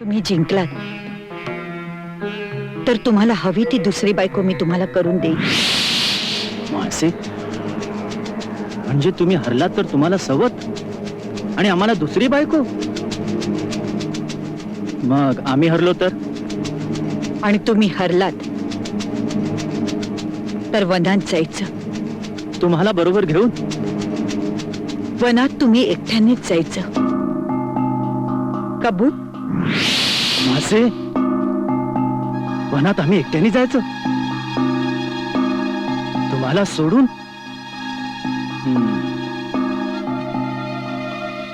तुम्ही जिंकलात तर तुम्हाला हवी ती दुसरी बायको मी तुम्हाला करून देईन. मानसी, म्हणजे तुम्ही हरलात तर तुम्हाला सवत आणि आम्हाला दुसरी बायको? मग आम्ही हरलो तर? आणि तुम्ही हरलात तर वनात जायचं. तुम्हाला बरोबर घेऊन? वनात तुम्ही एकट्यानेच जायचं. कबूल? मासे, वनात आम्ही एकट्याने जायचं तुम्हाला सोडून?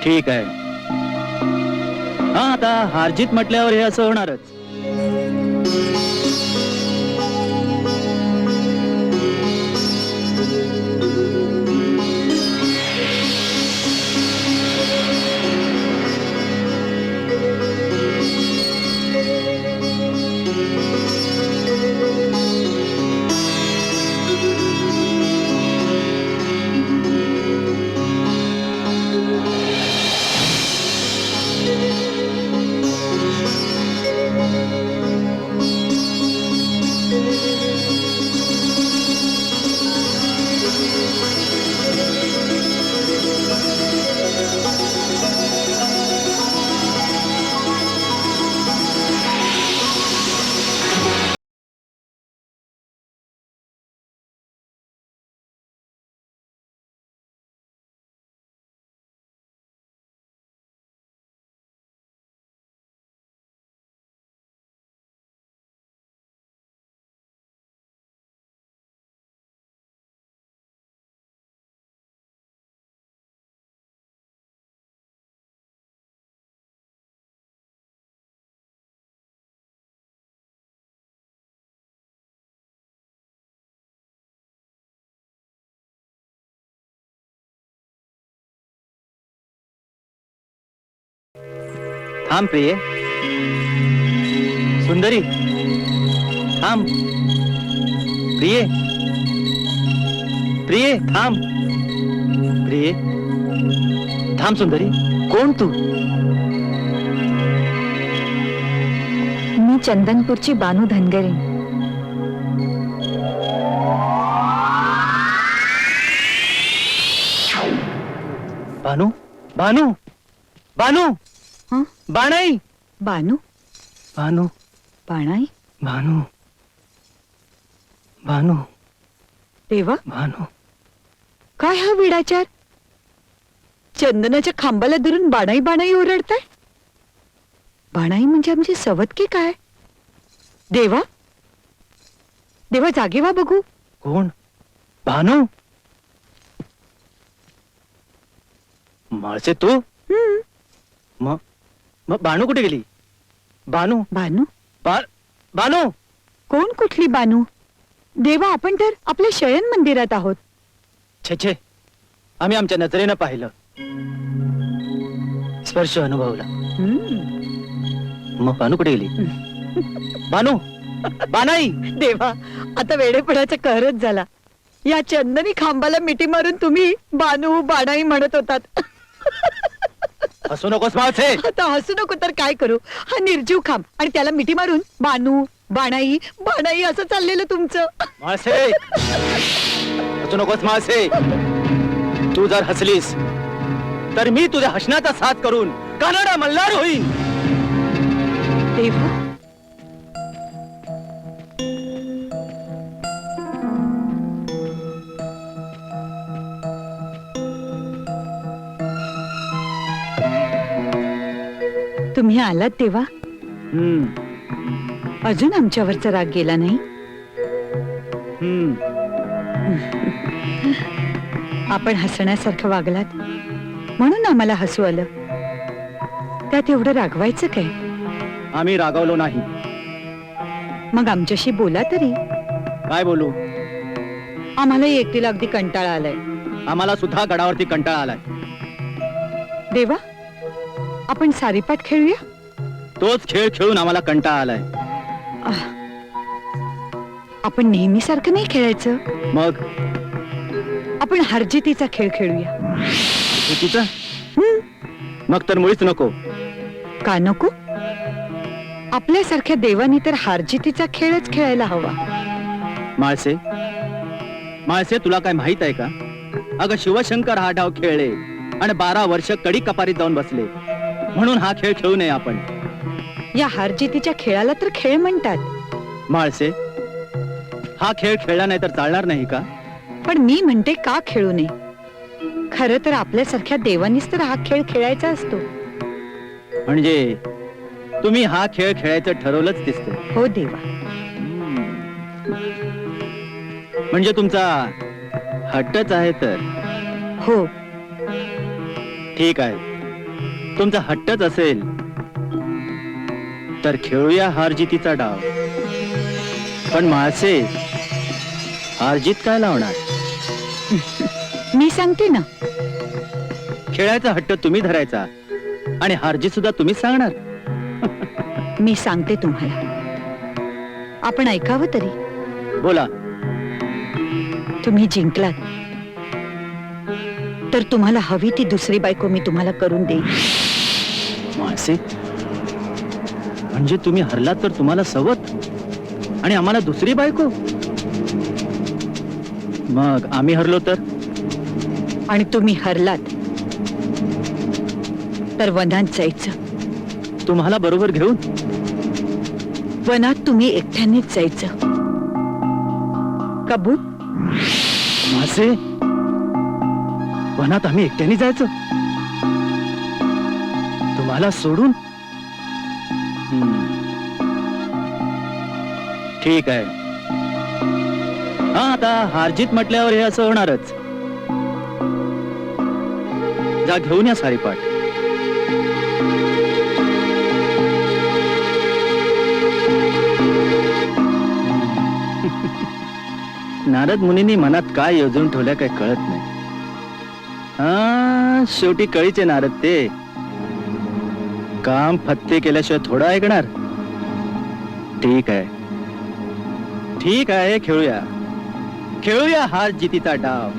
ठीक आहे. हा, आता हारजीत म्हटल्यावर हे असं होणारच. थांब प्रिये. सुंदरी, थांब. प्रिये, प्रिये, थांब. प्रिये, थांब. सुंदरी, कोण तू? मी चंदनपूरची बानू धनगरे. बानू, बानू, बानू, हं? बाणाई. बानू? बानू, बाणाई? बानू, बानू, देवा, बानू. काय हा विडाचार? चंदनाच्या खांबाला धरून बाणाई बाणाई ओरडताय. बाणाई म्हणजे आमची सवत की काय? देवा, देवा जागे व्हा बघू. कोण? बानू? माळसे तू? हम्म. मग बानू कुठे गेली? बानू, बानू? बानू. कोण कुठली बानू? देवा, आपण तर आपल्या शयन मंदिरात आहोत. छे छे, आम्ही आमच्या नजरेनं पाहिलं, स्पर्श अनुभवला. मग बानू कुठे गेली? बानू, बानाई. देवा, आता वेडेपणाचा कहरच झाला. या चंदनी खांबाला मिठी मारून तुम्ही बानू बाणाई म्हणत होतात. हसू नकोस माळसे. आता हसू नको तर काय करू? हा निर्जीव खांब आणि त्याला मिठी मारून बानू बाणाई बाणाई असं चाललेलं तुमचं. माळसे, हसू नकोस माळसे. तू जर हसलीस तर मी तुझ्या हसण्याचा साथ करून कानडा मल्हार होईन. देवा, तुम्ही आलात तेव्हा अजून आमच्यावरचा राग गेला नाही. आपण हसण्यासारखं वागलात म्हणून आम्हाला हसू आलं. त्यात एवढं रागवायचं काय? आम्ही रागावलो नाही. मग आमच्याशी बोला तरी. काय बोलू? आम्हाला एकटीला अगदी कंटाळा आलाय. आम्हाला सुद्धा गडावरती कंटाळा आलाय. देवा, आपण सारीपाट खेळूया. तोच खेळ खेळून आम्हाला कंटाळा आलाय. आपण नेहमीसारखं नाही खेळायचं. मग आपण हरजितीचा खेळ खेळूया. तिचं? मग तर मुळीच नको. का नको? आपल्यासारख्या देवानी तर हारजितीचा खेळच खेळायला हवा. माळसे माळसे, तुला काय माहित आहे का? अगं शिवशंकर हा डाव खेळले आणि 12 वर्ष कडी कपारीत जाऊन बसले, म्हणून हा खेळ खेळू नये आपण. या हारजितीच्या खेळाला तर खेळ म्हणतात. माळसे, हा खेळ खेळला नाही तर चालणार नाही का? पण मी म्हणते का खेळू नये? खरं तर आपल्यासारख्या देवानीच तर हा खेळ खेळायचा असतो. म्हणजे तुम्ही हा खेळ खेळायचं ठरवलंच दिसतंय. हो देवा. म्हणजे तुमचा हट्टच आहे तर? हो. ठीक आहे, तुमचा हट्टच असेल तर खेळूया हारजितीचा डाव. पण माळसे, हारजीत काय लावणार? मी सांगते ना. खेळायचा हट्ट तुम्ही धरायचा आणि हारजीत सुद्धा तुम्हीच सांगणार. मी सांगते तुम्हाला, आपण ऐकावं तरी. बोला. तुम्ही जिंकलात तर तुम्हाला हवी ती दुसरी बायको मी तुम्हाला करून देईन. माळसे, म्हणजे तुम्ही हरलात तर तुम्हाला सवत आणि आम्हाला दुसरी बायको? मग आम्ही हरलो तर? आणि तुम्ही हरलात तर वनात जायचं. तुम्हाला बरोबर घेऊन? वनात तुम्ही एकट्यानेच जायचं. कबूल? मासे, वनात आम्ही एकट्याने जायचं तुम्हाला सोडून? ठीक आहे. हा, आता हारजीत म्हटल्यावर हे असं होणारच. जा घेऊन या सारीपाट. नारद मुनींनी मनात काय योजून ठेवल्या काय कळत नाही. हा, शेवटी कळीचे नारद ते. काम फत्ते केल्याशिवाय थोडं ऐकणार. ठीक आहे, ठीक आहे, खेळूया खेळूया हार जितीचा डाव.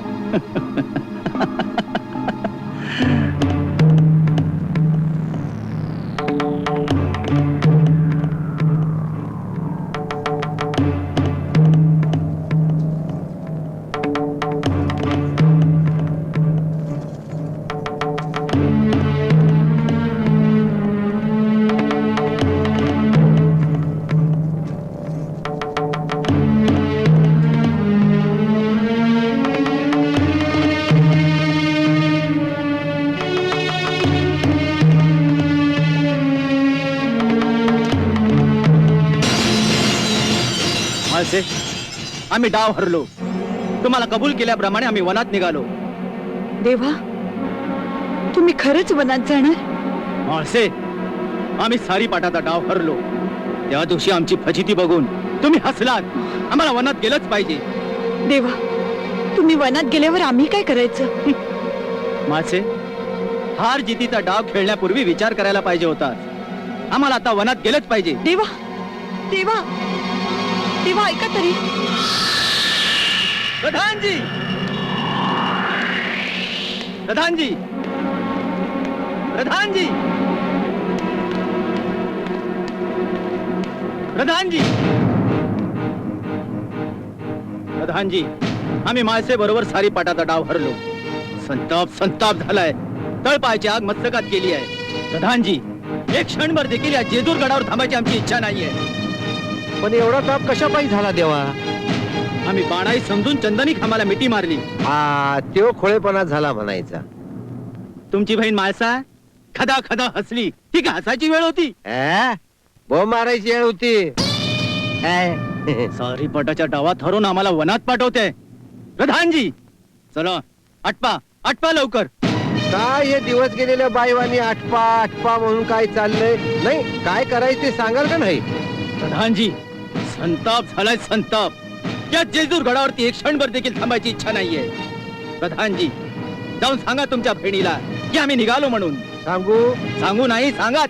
माळसे, आम्ही डाव हरलो. तुम्हाला कबूल केल्याप्रमाणे आम्ही वनात निघालो. देवा, तुम्ही खरंच वनात जाणार? माळसे, आम्ही सारीपाटाचा डाव हरलो. त्या दिवशी आमची फजिती बघून तुम्ही हसलात. आम्हाला वनात गेलंच पाहिजे. देवा, तुम्ही वनात गेल्यावर आम्ही काय करायचं? माळसे, हार जितीचा डाव खेळण्यापूर्वी विचार करायला पाहिजे होता. आम्हाला आता वनात गेलंच पाहिजे. देवा, देवा, देवा, ऐका तरी. प्रधानजी, प्रधानजी, प्रधानजी, प्रधानजी, प्रधानजी, आम्ही माळसे बरोबर सारीपाटाचा डाव हरलो. संताप संताप झालाय. तळपायची आग मस्तकात गेली आहे. प्रधानजी, एक क्षणभर देखील या जेजूर गडावर थांबायची आमची इच्छा नाहीये. पण एवढा ताप कशा पायी झाला देवा? आम्ही बाणाई समजून चंदनी खांबाला मिठी मारली. हा, त्यो खोळेपणा झाला म्हणायचा. तुमची बहीण माळसा खदा खदा हसली. ती का हसायची वेळ होती? बोंब मारायची वेळ होती. सारीपाटाच्या डावात हरून आम्हाला वनात पाठवते. प्रधानजी, चला आटपा आटपा लवकर. काय हे दिवस गेलेल्या बाईवानी आटपा आटपा म्हणून काय चाललंय? नाही, काय करायचं ते सांगाल का नाही? प्रधानजी, संताप झालाय संताप. या जेजूर गडावरती एक क्षणभर देखील थांबायची इच्छा नाहीये. प्रधानजी, जाऊन सांगा तुमच्या बहिणीला की आम्ही निघालो म्हणून. सांगू? सांगू नाही, सांगाच.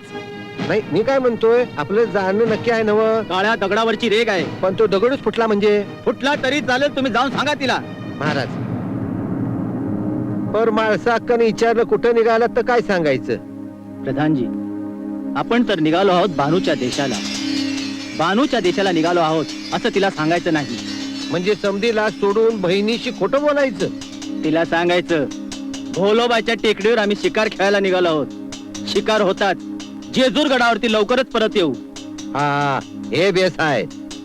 नाही, मी काय म्हणतोय, आपलं जाणं नक्की आहे नव? काळ्या दगडावरची रेग आहे. पण तो दगडच फुटला म्हणजे? फुटला तरी चालेल, तुम्ही जाऊन सांगा तिला. महाराज, पर माणसा अक्काने विचारलं कुठं निघालात तर काय सांगायचं? प्रधानजी, आपण तर निघालो आहोत भानूच्या देशाला. बानूच्या देशाला निघालो आहोत असं तिला सांगायचं नाही. म्हणजे समधीला सोडून बहिणीशी खोटं बोलायचं. तिला सांगायचं भोलोबाच्या टेकडीवर आम्ही शिकार खेळायला निघालो आहोत. शिकार होतात जेजूर गडावरती लवकरच परत येऊ. हा, हे बेस आहे.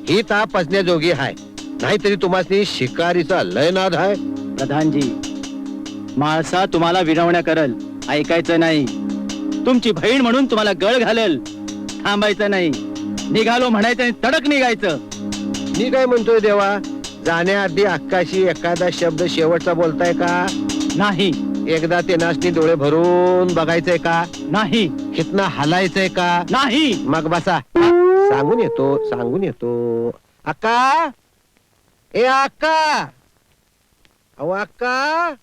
ही ताप पचण्याजोगी आहे. नाहीतरी तुम्हाला शिकारीचा लय नाद आहे. प्रधानजी, माळसा तुम्हाला विनवण्या करल, ऐकायचं नाही. तुमची बहीण म्हणून तुम्हाला गळ घालेल, थांबायचं नाही. निघालो म्हणायचं आणि तडक निघायचं. मी काय म्हणतोय देवा, जाण्याआधी अक्काशी एखादा शब्द शेवटचा बोलताय का? नाही एकदा ते नाचनी डोळे भरून बघायचंय का? नाही कितना हलायचंय का? नाही. मग बसा, सांगून येतो. अक्का, ए अक्का, अहो अक्का,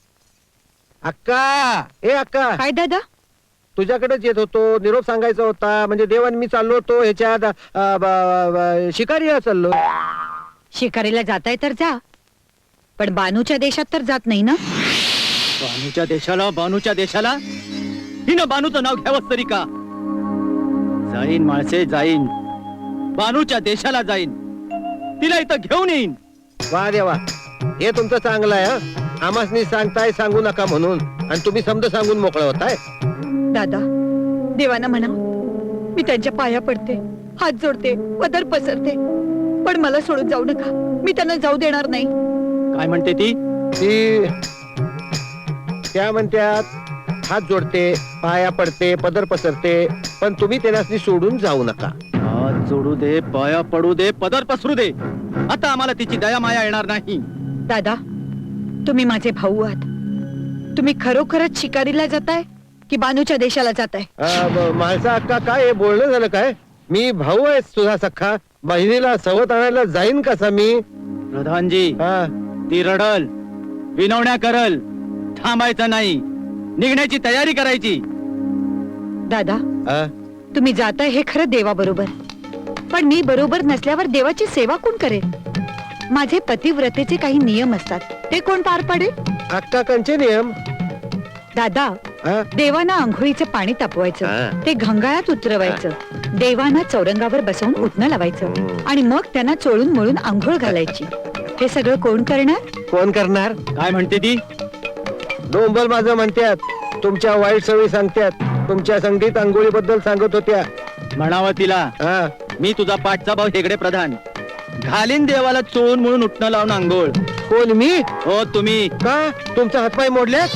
अक्का, ए अक्का, काय दादा? तुझ्याकडेच येत होतो. निरोप सांगायचा होता. म्हणजे देवान मी चाललो होतो ह्याच्यात शिकारीला चाललो. शिकारीला जाताय तर जा, पण बानूच्या देशात तर जात नाही ना. बानूच्या देशाला हिनं बानूचं नाव घ्यावंच तरी का? जाईन माळसे, जाईन. बानूच्या देशाला जाईन. तिला इथं घेऊन येईन. वा देवा, हे तुमचं चांगलं आहे. आमासनी सांगताय सांगू नका म्हणून, आणि तुम्ही समज सांगून मोकळं होताय. दादा, देवाना म्हणा मी त्यांच्या पाया पडते, हात जोडते, पदर पसरते, पण मला सोडून जाऊ नका. मी त्यांना जाऊ देणार नाही. काय म्हणते ती? त्या म्हणत्यात हात जोडते, पाया पडते, पदर पसरते, पण तुम्ही त्यांना सोडून जाऊ नका. हात जोडू दे, पाया पडू दे, पदर पसरू दे, आता आम्हाला तिची दया माया येणार नाही. दादा, तुम्ही माझे भाऊ आहात. तुम्ही खरोखरच शिकारीला जाताय की बानूच्या देशाला जाताय? माणसा अक्का, काय हे बोलणं झालं काय? मी भाऊ आहे तुझा सख्खा. बहिणीला सवत आणायला जाईन कसा मी? प्रधानजी, ती रडल, विनवण्या करल, थांबायचं नाही. निघण्याची तयारी करायची. दादा, तुम्ही जाताय हे खरं देवा बरोबर, पण मी बरोबर नसल्यावर देवाची सेवा कोण करेल? माझे पतिव्रतेचे काही नियम असतात, ते कोण पार पाडेल? अक्का, कंचे नियम? दादा, देवाना आंघोळीचं पाणी तापवायचं, ते घंगाळात उतरवायचं, देवाना चौरंगावर बसवून उठणं लावायचं, आणि मग त्यांना चोळून मळून आंघोळ घालायची. हे सगळं कोण करणार? कोण करणार? काय म्हणते ती? डोंबल माझं म्हणत्यात. तुमच्या वाईट सवयी सांगत्यात. तुमच्या संगीत अंघोळी बद्दल सांगत होत्या. म्हणावं तिला, मी तुझा पाठचा भाऊ हेगडे प्रधान, घालीन देवाला चोळून म्हणून उठणं लावून आंघोळ. कोण? मी? हो तुम्ही. का? तुमचा हातपाय मोडल्यात?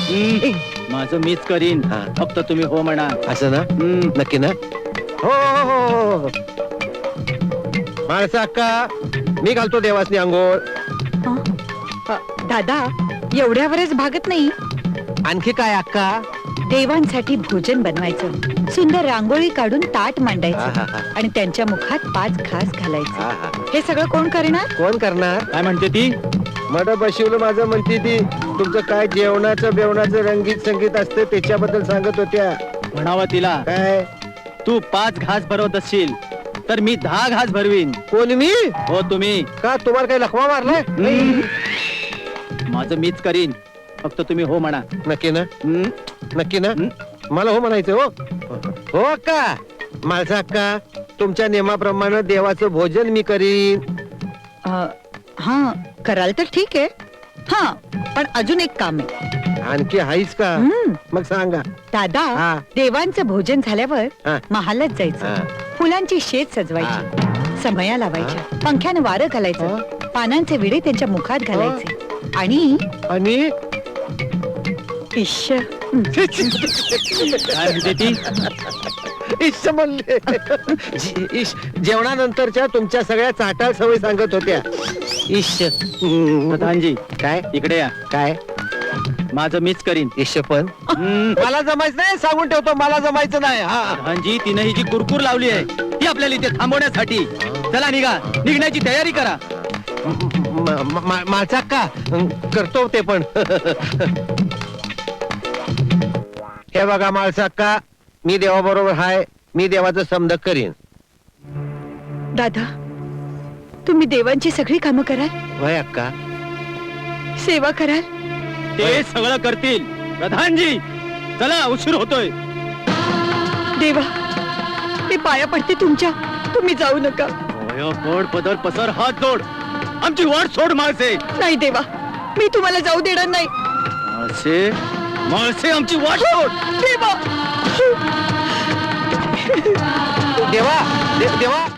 माझं मीच करीन, फक्त तुम्ही हो म्हणा. असं ना? नक्की ना? हो हो हो. माणसा अक्का, मी घालतो देवासनी आंघोळ. दादा, एवढ्यावरच भागत नाही. आणखी काय अक्का? देवांसाठी भोजन बनवायचं, सुंदर रांगोळी काढून ताट मांडायचं, आणि त्यांच्या मुखात 5 घास घालायचे. हे सगळं कोण करणार? कोण करणार? काय म्हणते ती? मड बशिवलं माझं म्हणते ती. तुमचं काय जेवणाचं बेवणाचं रंगीत संगीत असतं त्याच्याबद्दल सांगत होत्या. म्हणावं तिला, काय? तू 5 घास भरवत असशील तर मी 10 घास भरवीन. कोण? मी? हो तुम्ही. का तुम्हाला काही लखवा मारलाय? माझं मीच करीन, फक्त तुम्ही हो म्हणा. नक्की ना? नक्की ना? मला हो म्हणायचं. हो हो अक्का. माझा अक्का, तुमच्या नियमाप्रमाणे देवाचं भोजन मी करीन. हा, कराल तर ठीक आहे. हा, पण अजून एक काम आहे. आणखी हाईच का? मग सांगा. दादा, देवांचं भोजन झाल्यावर महालात जायचं, फुलांची शेत सजवायची, समया लावायच्या, पंख्यानं वारं घालायचं, पानांचे विडे त्यांच्या मुखात घालायचे, आणि इश्श. काय म्हणते ती? इश्श म्हणले. जेवणानंतरच्या तुमच्या सगळ्या चाटाळ सवयी सांगत होत्या. इश्श. प्रधानजी, काय? इकडे या. काय? माझं मीच करीन. इश्श पण मला जमायचं नाही, सांगून ठेवतो. मला जमायचं नाही. प्रधानजी, तिने ही जी कुरकुर लावली आहे ती आपल्याला इथे थांबवण्यासाठी. चला निघा, निघण्याची तयारी करा. माझा का करतो ते पण. हे बघा माळसा अक्का, मी देवाबरोबर हाय. मी देवाचं समदक करीन. दादा, तुम्ही देवांची सगळी कामं कराल, वय अक्का? सेवा कराल? ते सगळं करतील. प्रधानजी, चला, उशीर होतोय. देवा, मी पाया पडते तुमच्या. तुम्ही जाऊ नका. पाया पड पदर पसर हात जोड आमची वाट सोड माळसे. नाही देवा, मी तुम्हाला जाऊ देणार नाही. माळसे माळसे आमची वाट सोड. देवा देवा देवा